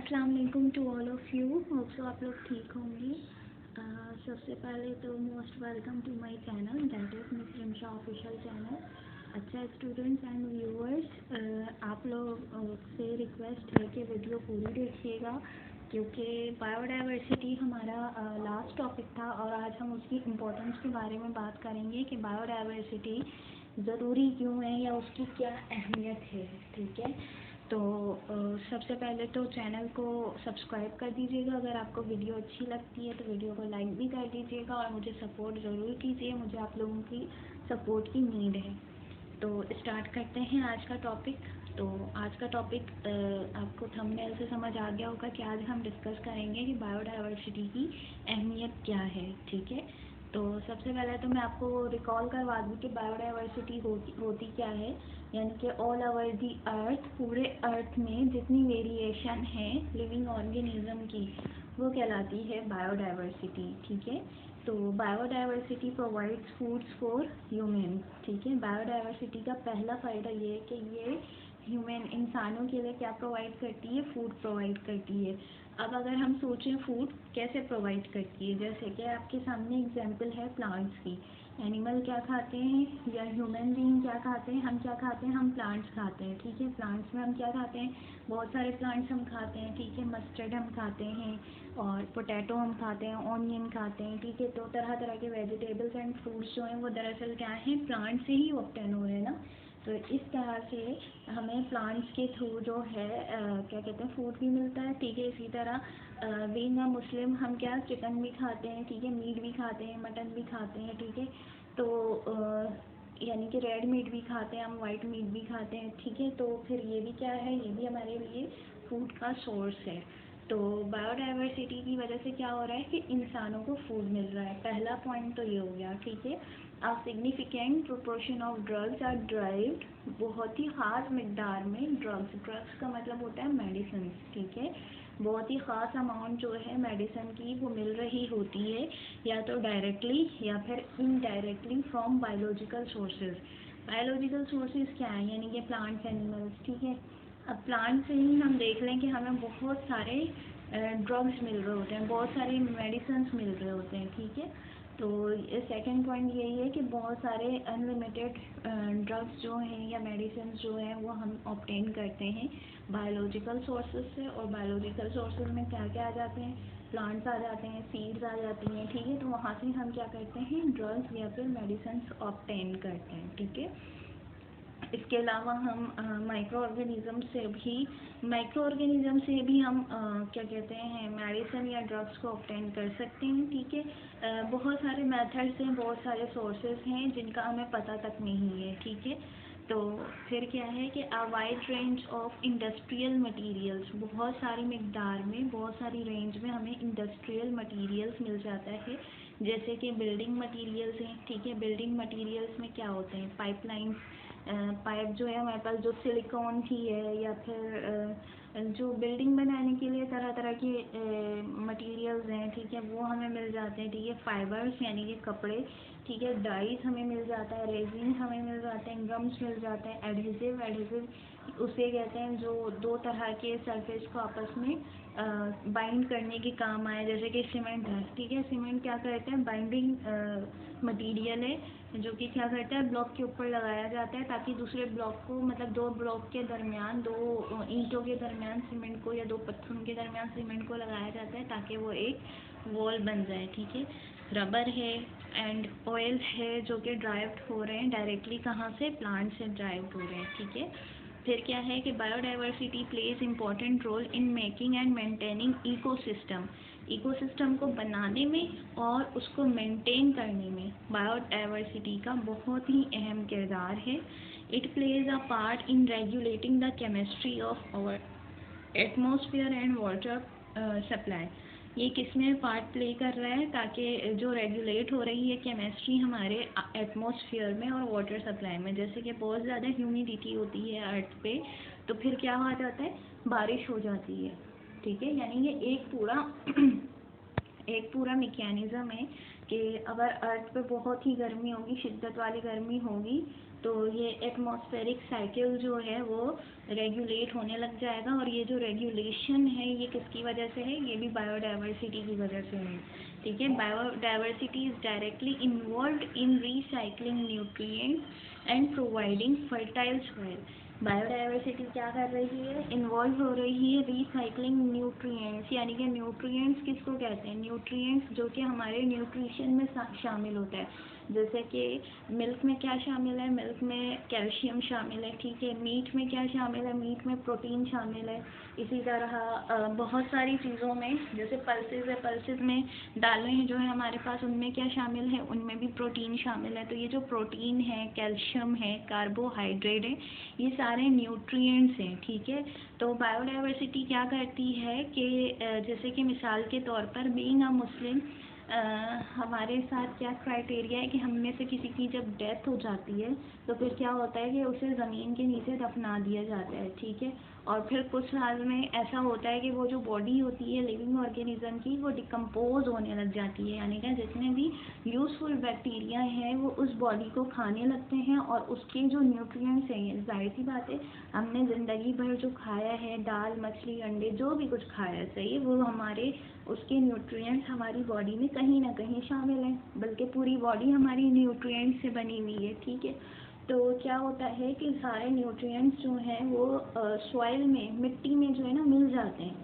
अस्सलाम वालेकुम to all of you. Hope so आप लोग ठीक होंगे। सबसे पहले तो most welcome to my channel, that is miss Rimsha official channel. अच्छा स्टूडेंट्स एंड व्यूअर्स, आप लोग से रिक्वेस्ट है कि वीडियो पूरी देखिएगा, क्योंकि बायोडाइवर्सिटी हमारा लास्ट टॉपिक था और आज हम उसकी इम्पोर्टेंस के बारे में बात करेंगे कि बायोडाइवर्सिटी ज़रूरी क्यों है या उसकी क्या अहमियत है। ठीक है, तो सबसे पहले तो चैनल को सब्सक्राइब कर दीजिएगा। अगर आपको वीडियो अच्छी लगती है तो वीडियो को लाइक भी कर दीजिएगा और मुझे सपोर्ट ज़रूर कीजिए, मुझे आप लोगों की सपोर्ट की नीड है। तो स्टार्ट करते हैं आज का टॉपिक। तो आज का टॉपिक आपको थंबनेल से समझ आ गया होगा कि आज हम डिस्कस करेंगे कि बायोडाइवर्सिटी की अहमियत क्या है। ठीक है, तो सबसे पहले तो मैं आपको रिकॉल करवा दूँ कि बायोडाइवर्सिटी होती क्या है। यानी कि ऑल ओवर दी अर्थ, पूरे अर्थ में जितनी वेरिएशन है लिविंग ऑर्गेनिज्म की, वो कहलाती है बायोडाइवर्सिटी। ठीक है, तो biodiversity provides foods for human. ठीक है, बायोडाइवर्सिटी का पहला फ़ायदा ये है कि ये ह्यूमन इंसानों के लिए क्या प्रोवाइड करती है, फूड प्रोवाइड करती है। अब अगर हम सोचें फूड कैसे प्रोवाइड करती है, जैसे कि आपके सामने एग्जांपल है प्लांट्स की। एनिमल क्या खाते हैं या ह्यूमन बीइंग क्या खाते हैं, हम क्या खाते हैं, हम प्लांट्स खाते हैं। ठीक है, प्लांट्स में हम क्या खाते हैं, बहुत सारे प्लांट्स हम खाते हैं। ठीक है, मस्टर्ड हम खाते हैं और पोटैटो हम खाते हैं, ऑनियन खाते हैं। ठीक है, तो तरह तरह के वेजिटेबल्स एंड फ्रूट्स जो हैं वो दरअसल क्या हैं, प्लांट से ही ऑब्टेन हो रहे हैं ना। तो इस तरह से हमें प्लांट्स के थ्रू जो है क्या कहते हैं, फूड भी मिलता है। ठीक है, इसी तरह बीइंग अ मुस्लिम हम क्या चिकन भी खाते हैं। ठीक है, मीट भी खाते हैं, मटन भी खाते हैं। ठीक है, तो यानी कि रेड मीट भी खाते हैं हम, वाइट मीट भी खाते हैं। ठीक है, तो फिर ये भी क्या है, ये भी हमारे लिए फूड का सोर्स है। तो बायोडाइवर्सिटी की वजह से क्या हो रहा है कि इंसानों को फूड मिल रहा है। पहला पॉइंट तो ये हो गया। ठीक है, a significant proportion of drugs are derived, बहुत ही ख़ास मकदार में ड्रग्स का मतलब होता है मेडिसिन। ठीक है, बहुत ही ख़ास अमाउंट जो है मेडिसिन की वो मिल रही होती है, या तो डायरेक्टली या फिर indirectly from biological sources. Biological sources क्या है, यानी कि प्लांट्स, एनिमल्स। ठीक है, अब प्लांट से ही हम देख लें कि हमें बहुत सारे ड्रग्स मिल रहे होते हैं, बहुत सारे मेडिसिन मिल रहे होते हैं। ठीक है, तो सेकंड पॉइंट यही है कि बहुत सारे अनलिमिटेड ड्रग्स जो हैं या मेडिसिन जो हैं वो हम ऑब्टेन करते हैं बायोलॉजिकल सोर्सेज से। और बायोलॉजिकल सोर्सेज में क्या क्या आ जाते हैं, प्लांट्स आ जाते हैं, सीड्स आ जाती हैं। ठीक है, तो वहाँ से हम क्या करते हैं, ड्रग्स या फिर मेडिसिन ऑब्टेन करते हैं। ठीक है, इसके अलावा हम माइक्रो ऑर्गेनिज़म से भी हम क्या कहते हैं, मेडिसिन या ड्रग्स को ऑब्टेन कर सकते हैं। ठीक है, बहुत सारे मेथड्स हैं, बहुत सारे सोर्सेज हैं जिनका हमें पता तक नहीं है। ठीक है, तो फिर क्या है कि a wide range of industrial materials, बहुत सारी मकदार में, बहुत सारी रेंज में हमें इंडस्ट्रियल मटेरियल्स मिल जाता है, जैसे कि बिल्डिंग मटेरियल्स हैं। ठीक है, बिल्डिंग मटेरियल्स में क्या होते हैं, पाइप जो है हमारे पास, जो सिलिकॉन की है, या फिर जो बिल्डिंग बनाने के लिए तरह तरह के मटेरियल्स हैं। ठीक है, वो हमें मिल जाते हैं। ठीक है, फाइबर्स यानी कि कपड़े। ठीक है, डाइस हमें मिल जाता है, रेजिन हमें मिल जाते हैं, गम्स मिल जाते हैं, एडहेसिव उसे कहते हैं जो दो तरह के सरफेस को आपस में बाइंड करने के काम आए, जैसे कि सीमेंट है। ठीक है, सीमेंट क्या करते हैं, बाइंडिंग मटेरियल है, जो कि क्या करता है, ब्लॉक के ऊपर लगाया जाता है ताकि दूसरे ब्लॉक को, मतलब दो ब्लॉक के दरमियान, दो ईंटों के दरमियान सीमेंट को, या दो पत्थरों के दरमियान सीमेंट को लगाया जाता है ताकि वो एक वॉल बन जाए। ठीक है, रबर है एंड ऑयल है जो कि ड्राइव्ड हो रहे हैं डायरेक्टली, कहाँ से, प्लांट से ड्राइव्ड हो रहे हैं। ठीक है, फिर क्या है कि biodiversity plays important role in making and maintaining ecosystem को बनाने में और उसको मेंटेन करने में बायोडाइवर्सिटी का बहुत ही अहम किरदार है। It plays a part in regulating the chemistry of our atmosphere and water supply. ये किस में पार्ट प्ले कर रहा है, ताकि जो रेगुलेट हो रही है केमिस्ट्री हमारे एटमॉस्फेयर में और वाटर सप्लाई में। जैसे कि बहुत ज़्यादा ह्यूमिडिटी होती है अर्थ पे, तो फिर क्या हो जाता है, बारिश हो जाती है। ठीक है, यानी ये एक पूरा मैकेनिज़्म है कि अगर अर्थ पे बहुत ही गर्मी होगी, शिद्दत वाली गर्मी होगी, तो ये एटमॉस्फेरिक साइकिल जो है वो रेगुलेट होने लग जाएगा। और ये जो रेगुलेशन है ये किसकी वजह से है? ये भी बायोडाइवर्सिटी की वजह से है, ठीक है। Biodiversity is directly involved in recycling nutrients and providing fertile soil. Biodiversity क्या कर रही है? इन्वॉल्व हो रही है रिसाइक्लिंग न्यूट्रिएंट्स, यानी कि न्यूट्रिएंट्स किसको कहते हैं? न्यूट्रिएंट्स जो कि हमारे न्यूट्रिशन में शामिल होता है। जैसे कि मिल्क में क्या शामिल है? मिल्क में कैल्शियम शामिल है, ठीक है। मीट में क्या शामिल है? मीट में प्रोटीन शामिल है। इसी तरह बहुत सारी चीज़ों में, जैसे पल्सेस है, पल्सेस में दालें जो है हमारे पास, उनमें क्या शामिल है? उनमें भी प्रोटीन शामिल है। तो ये जो प्रोटीन है, कैल्शियम है, कार्बोहाइड्रेट है, ये सारे न्यूट्रिएंट्स हैं, ठीक है। तो बायोडाइवर्सिटी क्या करती है कि जैसे कि मिसाल के तौर पर बीइंग अ मुस्लिम, हमारे साथ क्या क्राइटेरिया है कि हम में से किसी की जब डेथ हो जाती है तो फिर क्या होता है कि उसे ज़मीन के नीचे दफना दिया जाता है, ठीक है। और फिर कुछ साल में ऐसा होता है कि वो जो बॉडी होती है लिविंग ऑर्गेनिज्म की, वो डिकम्पोज होने लग जाती है, यानी कि जितने भी यूज़फुल बैक्टीरिया हैं वो उस बॉडी को खाने लगते हैं और उसके जो न्यूट्रिएंट्स हैं, जाहिर सी बात है हमने ज़िंदगी भर जो खाया है, दाल, मछली, अंडे, जो भी कुछ खाया है, सही है, वो हमारे उसके न्यूट्रिएंट्स हमारी बॉडी में कहीं ना कहीं शामिल हैं, बल्कि पूरी बॉडी हमारी न्यूट्रिएंट्स से बनी हुई है, ठीक है। तो क्या होता है कि सारे न्यूट्रिएंट्स जो हैं वो सॉइल में, मिट्टी में जो है ना मिल जाते हैं,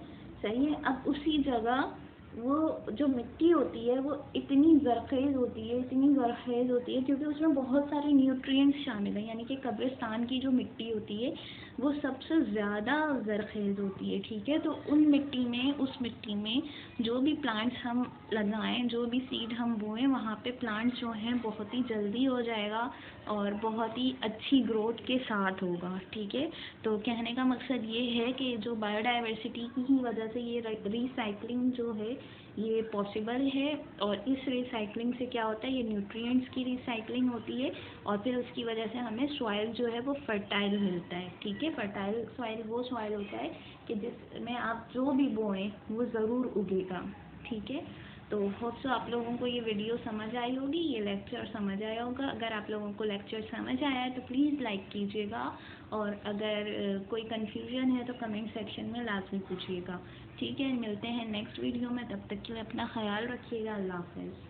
सही है। अब उसी जगह वो जो मिट्टी होती है वो इतनी ज़रख़ेज़ होती है, इतनी ज़रख़ेज़ होती है क्योंकि उसमें बहुत सारे न्यूट्रिएंट्स शामिल हैं, यानी कि कब्रिस्तान की जो मिट्टी होती है वो सबसे ज़्यादा ज़रख़ेज़ होती है, ठीक है। तो उन मिट्टी में, उस मिट्टी में जो भी प्लांट्स हम लगाएं, जो भी सीड हम बोएं, वहाँ पे प्लांट्स जो हैं बहुत ही जल्दी हो जाएगा और बहुत ही अच्छी ग्रोथ के साथ होगा, ठीक है। तो कहने का मकसद ये है कि जो बायोडाइवर्सिटी की ही वजह से ये रिसाइकलिंग जो है ये पॉसिबल है, और इस रिसाइकलिंग से क्या होता है, ये न्यूट्रिएंट्स की रिसाइकलिंग होती है और फिर उसकी वजह से हमें सॉइल जो है वो फर्टाइल मिलता है, ठीक है। फर्टाइल सॉइल वो सॉइल होता है कि जिसमें आप जो भी बोएं वो ज़रूर उगेगा, ठीक है। तो होप सो आप लोगों को ये वीडियो समझ आई होगी, ये लेक्चर समझ आया होगा। अगर आप लोगों को लेक्चर समझ आया है तो प्लीज़ लाइक कीजिएगा, और अगर कोई कन्फ्यूजन है तो कमेंट सेक्शन में लाजमी पूछिएगा, ठीक है। मिलते हैं नेक्स्ट वीडियो में, तब तक के लिए अपना ख्याल रखिएगा। अल्लाह हाफ़िज़।